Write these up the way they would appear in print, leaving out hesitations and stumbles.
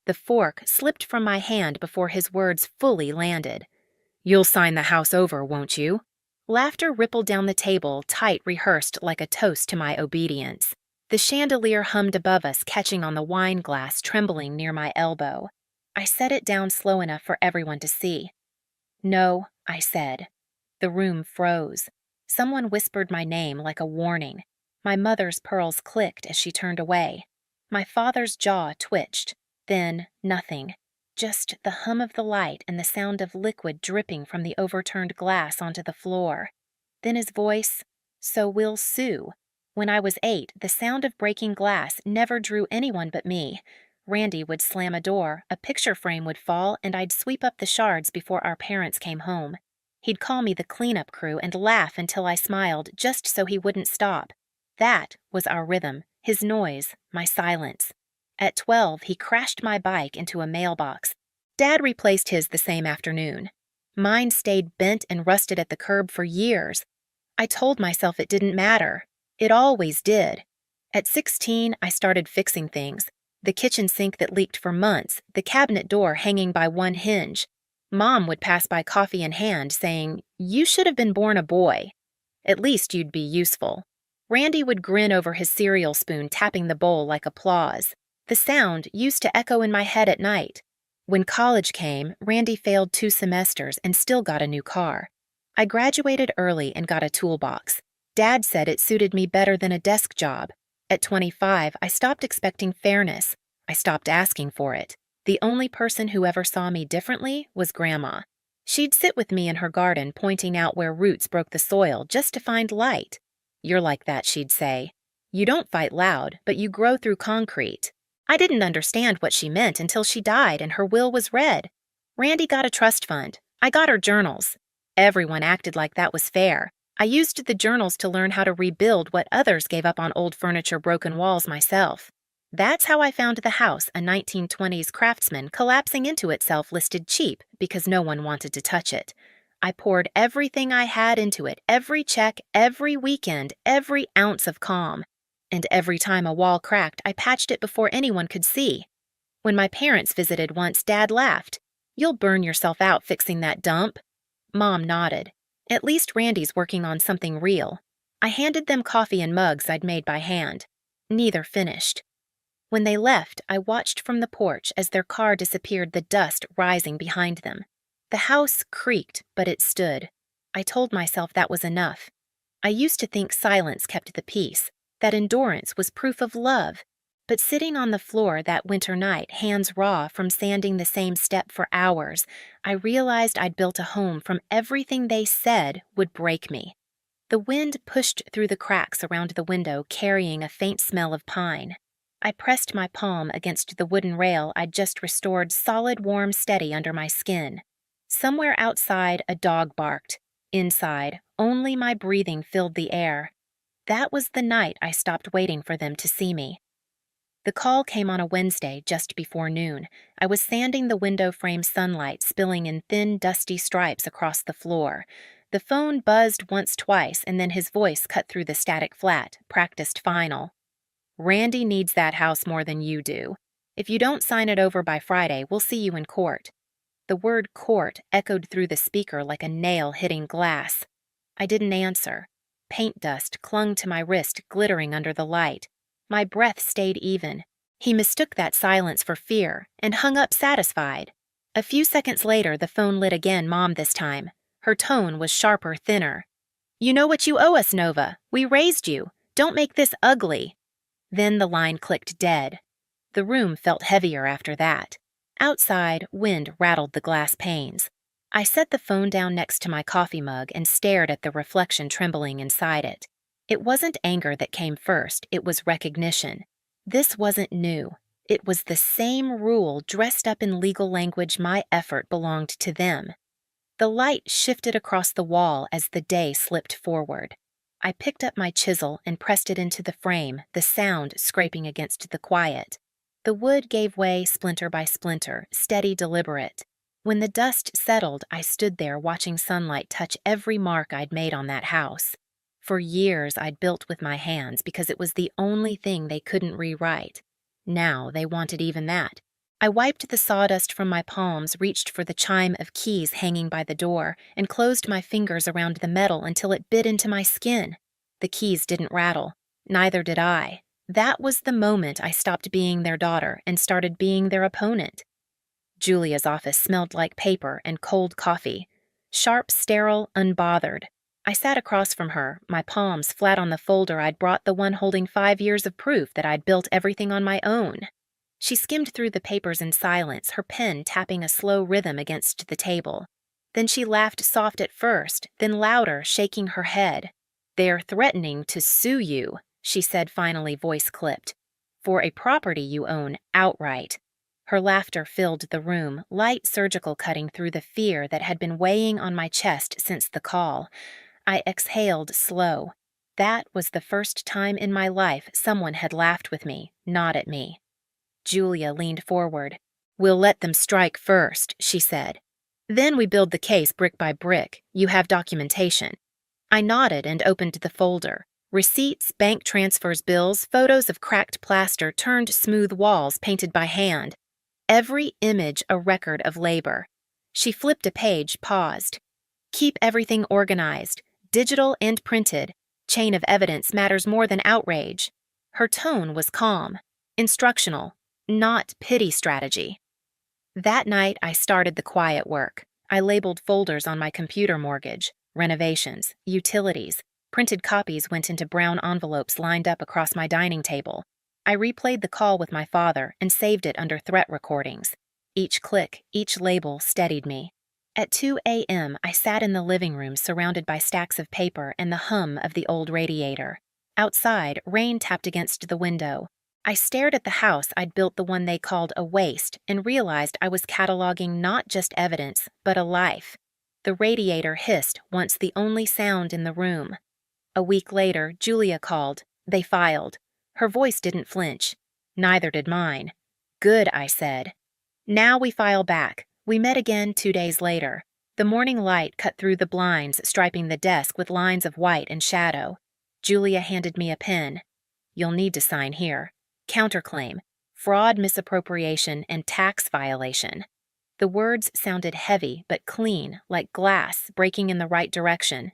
The fork slipped from my hand before his words fully landed. "You'll sign the house over, won't you?" Laughter rippled down the table, tight rehearsed like a toast to my obedience. The chandelier hummed above us, catching on the wine glass trembling near my elbow. I set it down slow enough for everyone to see. "No," I said. The room froze. Someone whispered my name like a warning. My mother's pearls clicked as she turned away. My father's jaw twitched. Then, nothing. Just the hum of the light and the sound of liquid dripping from the overturned glass onto the floor. Then his voice, "So will Sue." When I was 8, the sound of breaking glass never drew anyone but me. Randy would slam a door, a picture frame would fall, and I'd sweep up the shards before our parents came home. He'd call me the cleanup crew and laugh until I smiled just so he wouldn't stop. That was our rhythm, his noise, my silence. At 12, he crashed my bike into a mailbox. Dad replaced his the same afternoon. Mine stayed bent and rusted at the curb for years. I told myself it didn't matter. It always did. At 16, I started fixing things. The kitchen sink that leaked for months, the cabinet door hanging by one hinge. Mom would pass by coffee in hand, saying, "You should have been born a boy. At least you'd be useful." Randy would grin over his cereal spoon, tapping the bowl like applause. The sound used to echo in my head at night. When college came, Randy failed 2 semesters and still got a new car. I graduated early and got a toolbox. Dad said it suited me better than a desk job. At 25, I stopped expecting fairness. I stopped asking for it. The only person who ever saw me differently was Grandma. She'd sit with me in her garden, pointing out where roots broke the soil just to find light. "You're like that," she'd say. "You don't fight loud, but you grow through concrete." I didn't understand what she meant until she died and her will was read. Randy got a trust fund. I got her journals. Everyone acted like that was fair. I used the journals to learn how to rebuild what others gave up on old furniture, broken walls myself. That's how I found the house a 1920s craftsman collapsing into itself listed cheap because no one wanted to touch it. I poured everything I had into it, every check, every weekend, every ounce of calm. And every time a wall cracked, I patched it before anyone could see. When my parents visited once, Dad laughed. "You'll burn yourself out fixing that dump." Mom nodded. At least Randy's working on something real. I handed them coffee and mugs I'd made by hand. Neither finished. When they left, I watched from the porch as their car disappeared, the dust rising behind them. The house creaked, but it stood. I told myself that was enough. I used to think silence kept the peace, that endurance was proof of love. But sitting on the floor that winter night, hands raw from sanding the same step for hours, I realized I'd built a home from everything they said would break me. The wind pushed through the cracks around the window, carrying a faint smell of pine. I pressed my palm against the wooden rail I'd just restored, solid, warm, steady under my skin. Somewhere outside, a dog barked. Inside, only my breathing filled the air. That was the night I stopped waiting for them to see me. The call came on a Wednesday just before noon. I was sanding the window frame, sunlight spilling in thin, dusty stripes across the floor. The phone buzzed once, twice, and then his voice cut through the static flat, practiced final. "Randy needs that house more than you do. If you don't sign it over by Friday, we'll see you in court." The word court echoed through the speaker like a nail hitting glass. I didn't answer. Paint dust clung to my wrist, glittering under the light. My breath stayed even. He mistook that silence for fear and hung up satisfied. A few seconds later, the phone lit again, Mom this time. Her tone was sharper, thinner. "You know what you owe us, Nova. We raised you. Don't make this ugly." Then the line clicked dead. The room felt heavier after that. Outside, wind rattled the glass panes. I set the phone down next to my coffee mug and stared at the reflection trembling inside it. It wasn't anger that came first, it was recognition. This wasn't new. It was the same rule dressed up in legal language. My effort belonged to them. The light shifted across the wall as the day slipped forward. I picked up my chisel and pressed it into the frame, the sound scraping against the quiet. The wood gave way splinter by splinter, steady, deliberate. When the dust settled, I stood there watching sunlight touch every mark I'd made on that house. For years, I'd built with my hands because it was the only thing they couldn't rewrite. Now they wanted even that. I wiped the sawdust from my palms, reached for the chime of keys hanging by the door, and closed my fingers around the metal until it bit into my skin. The keys didn't rattle. Neither did I. That was the moment I stopped being their daughter and started being their opponent. Julia's office smelled like paper and cold coffee. Sharp, sterile, unbothered. I sat across from her, my palms flat on the folder I'd brought, the one holding 5 years of proof that I'd built everything on my own. She skimmed through the papers in silence, her pen tapping a slow rhythm against the table. Then she laughed, soft at first, then louder, shaking her head. "They're threatening to sue you," she said, finally, voice clipped, "for a property you own outright." Her laughter filled the room, light surgical cutting through the fear that had been weighing on my chest since the call. I exhaled slow. That was the first time in my life someone had laughed with me, not at me. Julia leaned forward. "We'll let them strike first," she said. "Then we build the case brick by brick. You have documentation." I nodded and opened the folder. Receipts, bank transfers, bills, photos of cracked plaster, turned smooth walls painted by hand. Every image a record of labor. She flipped a page, paused. "Keep everything organized, digital and printed. Chain of evidence matters more than outrage." Her tone was calm, instructional, not pity strategy. That night, I started the quiet work. I labeled folders on my computer: mortgage, renovations, utilities. Printed copies went into brown envelopes lined up across my dining table. I replayed the call with my father and saved it under threat recordings. Each click, each label steadied me. At 2 a.m., I sat in the living room surrounded by stacks of paper and the hum of the old radiator. Outside, rain tapped against the window. I stared at the house I'd built, the one they called a waste, and realized I was cataloging not just evidence, but a life. The radiator hissed, once the only sound in the room. A week later, Julia called. They filed. Her voice didn't flinch. Neither did mine. "Good," I said. Now we file back. We met again 2 days later. The morning light cut through the blinds, striping the desk with lines of white and shadow. Julia handed me a pen. "You'll need to sign here. Counterclaim, fraud, misappropriation, and tax violation." The words sounded heavy but clean, like glass breaking in the right direction.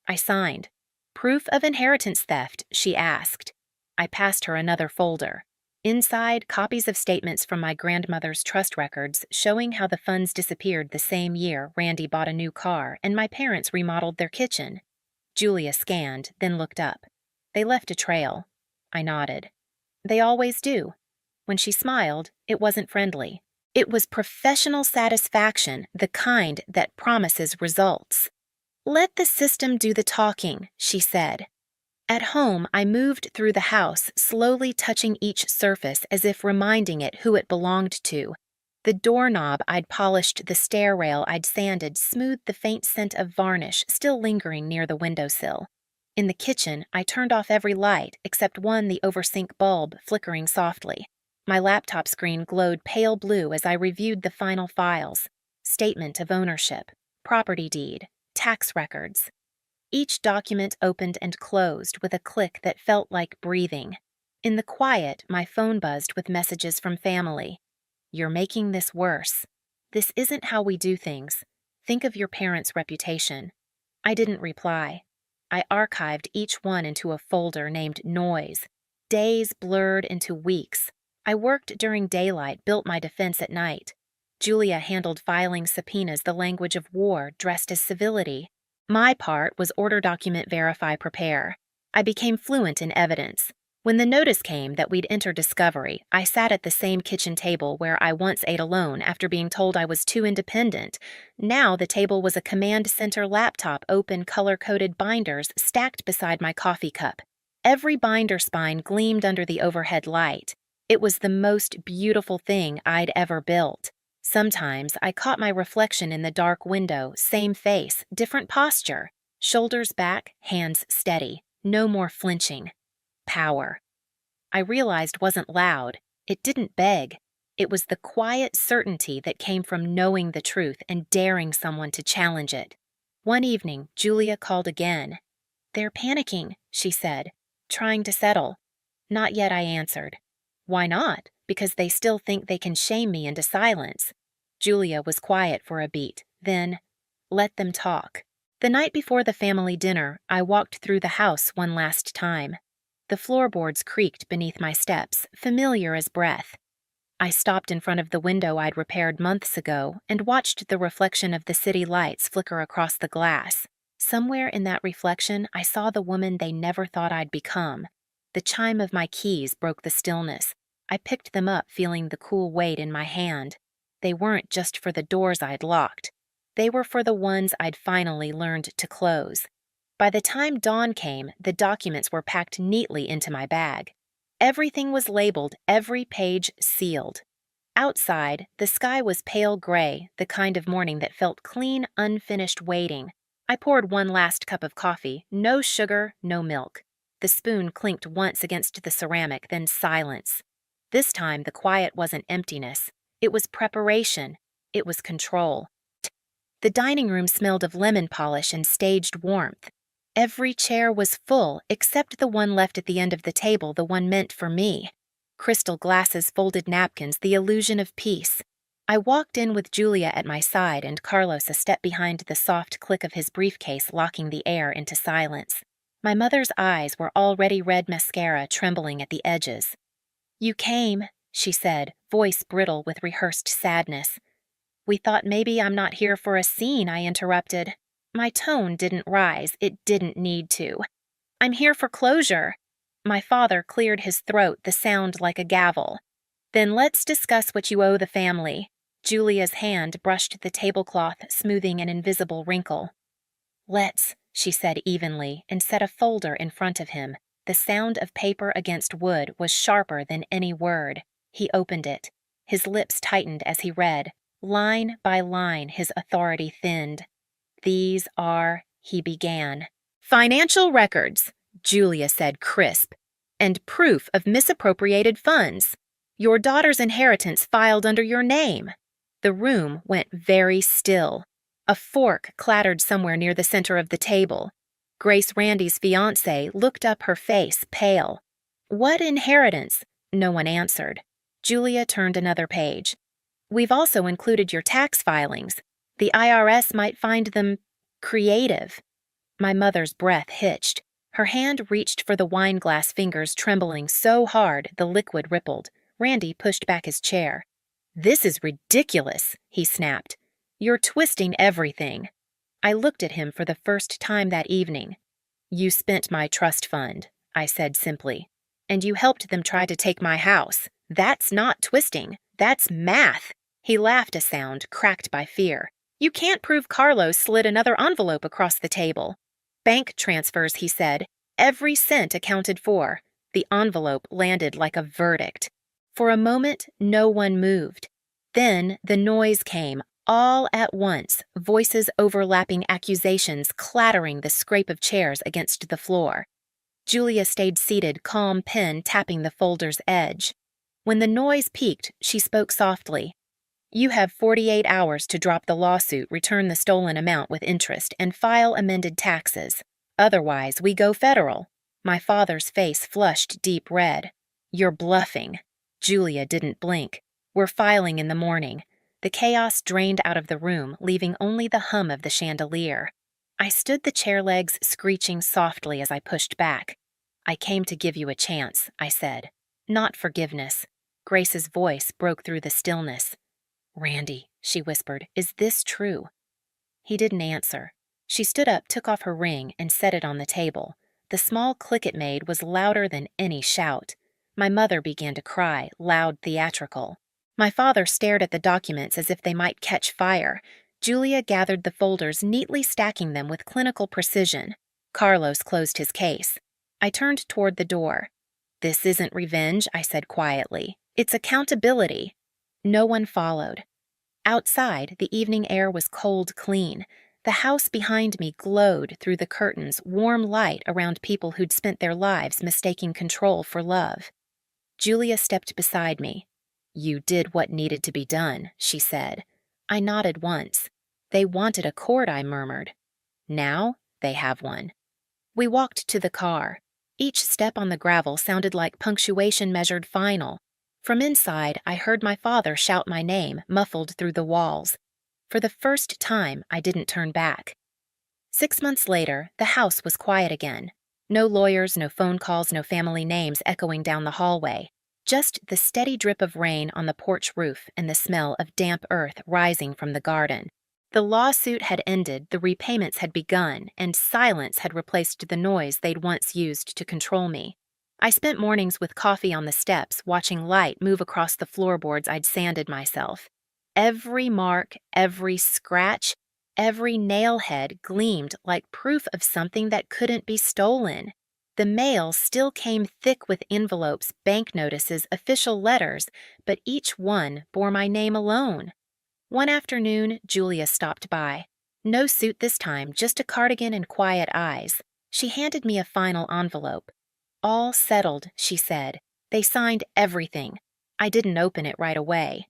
I signed. "Proof of inheritance theft?" she asked. I passed her another folder. Inside, copies of statements from my grandmother's trust records showing how the funds disappeared the same year Randy bought a new car and my parents remodeled their kitchen. Julia scanned, then looked up. "They left a trail." I nodded. "They always do." When she smiled, it wasn't friendly. It was professional satisfaction, the kind that promises results. "Let the system do the talking," she said. At home, I moved through the house, slowly touching each surface as if reminding it who it belonged to. The doorknob I'd polished, the stair rail I'd sanded, smoothed the faint scent of varnish still lingering near the windowsill. In the kitchen, I turned off every light except one, the oversink bulb, flickering softly. My laptop screen glowed pale blue as I reviewed the final files: statement of ownership, property deed, tax records. Each document opened and closed with a click that felt like breathing. In the quiet, my phone buzzed with messages from family. "You're making this worse. This isn't how we do things. Think of your parents' reputation." I didn't reply. I archived each one into a folder named Noise. Days blurred into weeks. I worked during daylight, built my defense at night. Julia handled filing subpoenas, the language of war dressed as civility. My part was order, document, verify, prepare. I became fluent in evidence. When the notice came that we'd enter discovery, I sat at the same kitchen table where I once ate alone after being told I was too independent. Now the table was a command center laptop, open, color-coded binders stacked beside my coffee cup. Every binder spine gleamed under the overhead light. It was the most beautiful thing I'd ever built. Sometimes I caught my reflection in the dark window, same face, different posture. Shoulders back, hands steady, no more flinching. Power. I realized wasn't loud. It didn't beg. It was the quiet certainty that came from knowing the truth and daring someone to challenge it. One evening, Julia called again. "They're panicking," she said, "trying to settle." "Not yet," I answered. Why not? Because they still think they can shame me into silence. Julia was quiet for a beat, then, let them talk. The night before the family dinner, I walked through the house one last time. The floorboards creaked beneath my steps, familiar as breath. I stopped in front of the window I'd repaired months ago and watched the reflection of the city lights flicker across the glass. Somewhere in that reflection, I saw the woman they never thought I'd become. The chime of my keys broke the stillness. I picked them up, feeling the cool weight in my hand. They weren't just for the doors I'd locked. They were for the ones I'd finally learned to close. By the time dawn came, the documents were packed neatly into my bag. Everything was labeled, every page sealed. Outside, the sky was pale gray, the kind of morning that felt clean, unfinished waiting. I poured one last cup of coffee, no sugar, no milk. The spoon clinked once against the ceramic, then silence. This time, the quiet wasn't emptiness. It was preparation. It was control. The dining room smelled of lemon polish and staged warmth. Every chair was full except the one left at the end of the table, the one meant for me. Crystal glasses, folded napkins, the illusion of peace. I walked in with Julia at my side and Carlos a step behind, the soft click of his briefcase locking the air into silence. My mother's eyes were already red mascara trembling at the edges. "You came," she said, voice brittle with rehearsed sadness. "We thought maybe I'm not here for a scene," I interrupted. My tone didn't rise. It didn't need to. "I'm here for closure." My father cleared his throat, the sound like a gavel. "Then let's discuss what you owe the family." Julia's hand brushed the tablecloth, smoothing an invisible wrinkle. "Let's," she said evenly, and set a folder in front of him. The sound of paper against wood was sharper than any word. He opened it. His lips tightened as he read. Line by line, his authority thinned. "These are," he began. "Financial records," Julia said crisp, "and proof of misappropriated funds. Your daughter's inheritance filed under your name." The room went very still. A fork clattered somewhere near the center of the table. Grace Randy's fiancé looked up, her face pale. "What inheritance?" No one answered. Julia turned another page. "We've also included your tax filings. The IRS might find them creative." My mother's breath hitched. Her hand reached for the wineglass, fingers trembling so hard the liquid rippled. Randy pushed back his chair. "This is ridiculous," he snapped. "You're twisting everything." I looked at him for the first time that evening. "You spent my trust fund," I said simply. "And you helped them try to take my house. That's not twisting. That's math." He laughed, a sound cracked by fear. "You can't prove Carlos slid another envelope across the table." "Bank transfers," he said. "Every cent accounted for." The envelope landed like a verdict. For a moment, no one moved. Then the noise came, all at once, voices overlapping, accusations clattering, the scrape of chairs against the floor. Julia stayed seated, calm pen tapping the folder's edge. When the noise peaked, she spoke softly. "You have 48 hours to drop the lawsuit, return the stolen amount with interest, and file amended taxes. Otherwise, we go federal." My father's face flushed deep red. "You're bluffing." Julia didn't blink. "We're filing in the morning." The chaos drained out of the room, leaving only the hum of the chandelier. I stood, the chair legs screeching softly as I pushed back. "I came to give you a chance," I said. "Not forgiveness." Grace's voice broke through the stillness. "Randy," she whispered, "is this true?" He didn't answer. She stood up, took off her ring, and set it on the table. The small click it made was louder than any shout. My mother began to cry, loud, theatrical. My father stared at the documents as if they might catch fire. Julia gathered the folders, neatly stacking them with clinical precision. Carlos closed his case. I turned toward the door. "This isn't revenge," I said quietly. "It's accountability." No one followed. Outside, the evening air was cold clean. The house behind me glowed through the curtains, warm light around people who'd spent their lives mistaking control for love. Julia stepped beside me. "You did what needed to be done," she said. I nodded once. "They wanted a court," I murmured. "Now they have one." We walked to the car. Each step on the gravel sounded like punctuation measured final. From inside, I heard my father shout my name, muffled through the walls. For the first time, I didn't turn back. 6 months later, the house was quiet again. No lawyers, no phone calls, no family names echoing down the hallway. Just the steady drip of rain on the porch roof and the smell of damp earth rising from the garden. The lawsuit had ended, the repayments had begun, and silence had replaced the noise they'd once used to control me. I spent mornings with coffee on the steps, watching light move across the floorboards I'd sanded myself. Every mark, every scratch, every nailhead gleamed like proof of something that couldn't be stolen. The mail still came thick with envelopes, bank notices, official letters, but each one bore my name alone. One afternoon, Julia stopped by. No suit this time, just a cardigan and quiet eyes. She handed me a final envelope. All settled, she said. They signed everything. I didn't open it right away.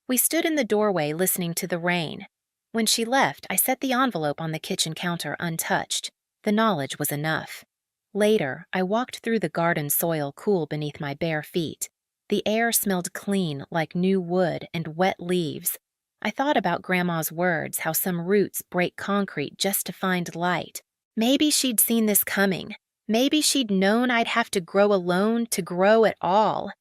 We stood in the doorway listening to the rain. When she left, I set the envelope on the kitchen counter untouched. The knowledge was enough. Later, I walked through the garden soil cool beneath my bare feet. The air smelled clean, like new wood and wet leaves. I thought about Grandma's words, how some roots break concrete just to find light. Maybe she'd seen this coming. Maybe she'd known I'd have to grow alone to grow at all.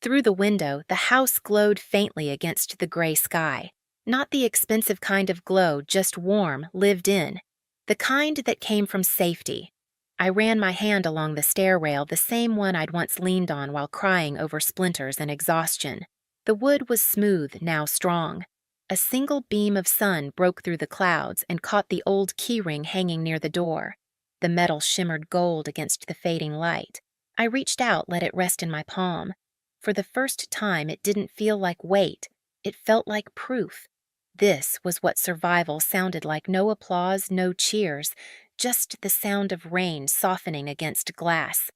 Through the window, the house glowed faintly against the gray sky. Not the expensive kind of glow, just warm, lived in. The kind that came from safety. I ran my hand along the stair rail, the same one I'd once leaned on while crying over splinters and exhaustion. The wood was smooth, now strong. A single beam of sun broke through the clouds and caught the old keyring hanging near the door. The metal shimmered gold against the fading light. I reached out, let it rest in my palm. For the first time, it didn't feel like weight. It felt like proof. This was what survival sounded like. No applause, no cheers, just the sound of rain softening against glass.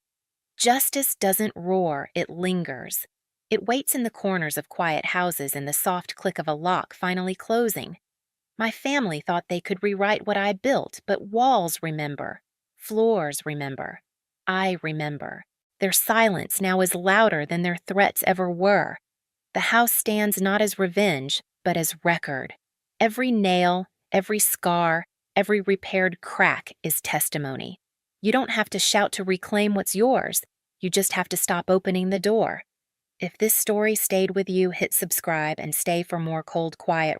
Justice doesn't roar, it lingers. It waits in the corners of quiet houses and the soft click of a lock finally closing. My family thought they could rewrite what I built, but walls remember. Floors remember. I remember. Their silence now is louder than their threats ever were. The house stands not as revenge, but as record. Every nail, every scar, every repaired crack is testimony. You don't have to shout to reclaim what's yours. You just have to stop opening the door. If this story stayed with you, hit subscribe and stay for more cold, quiet